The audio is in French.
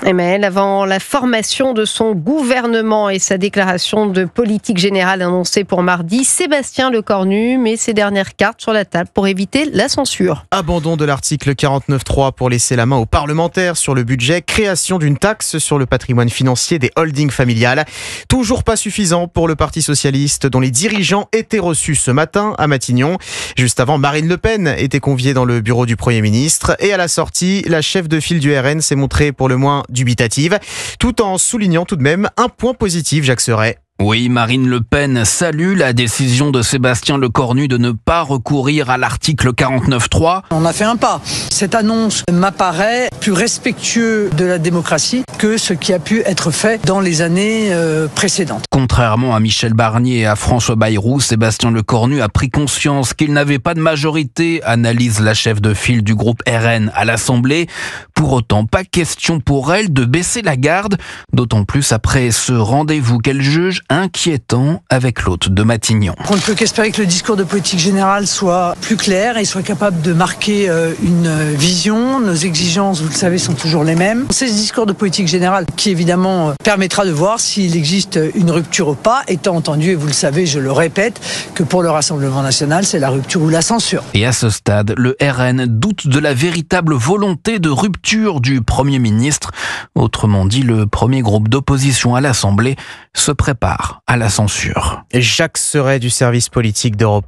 Emmaël, avant la formation de son gouvernement et sa déclaration de politique générale annoncée pour mardi, Sébastien Lecornu met ses dernières cartes sur la table pour éviter la censure. Abandon de l'article 49.3 pour laisser la main aux parlementaires sur le budget, création d'une taxe sur le patrimoine financier des holdings familiales. Toujours pas suffisant pour le Parti socialiste dont les dirigeants étaient reçus ce matin à Matignon. Juste avant, Marine Le Pen était conviée dans le bureau du Premier ministre et à la sortie, la chef de file du RN s'est montrée pour le moins dubitative, tout en soulignant tout de même un point positif, Jacques Serret. Oui, Marine Le Pen salue la décision de Sébastien Lecornu de ne pas recourir à l'article 49.3. On a fait un pas. Cette annonce m'apparaît plus respectueux de la démocratie que ce qui a pu être fait dans les années précédentes. Contrairement à Michel Barnier et à François Bayrou, Sébastien Lecornu a pris conscience qu'il n'avait pas de majorité, analyse la chef de file du groupe RN à l'Assemblée. Pour autant, pas question pour elle de baisser la garde, d'autant plus après ce rendez-vous qu'elle juge inquiétant avec l'hôte de Matignon. On ne peut qu'espérer que le discours de politique générale soit plus clair et soit capable de marquer une vision. Nos exigences, vous le savez, sont toujours les mêmes. C'est ce discours de politique générale qui évidemment permettra de voir s'il existe une rupture ou pas, étant entendu, et vous le savez, je le répète, que pour le Rassemblement national, c'est la rupture ou la censure. Et à ce stade, le RN doute de la véritable volonté de rupture du Premier ministre. Autrement dit, le premier groupe d'opposition à l'Assemblée se prépare à la censure. Jacques Serret du service politique d'Europe.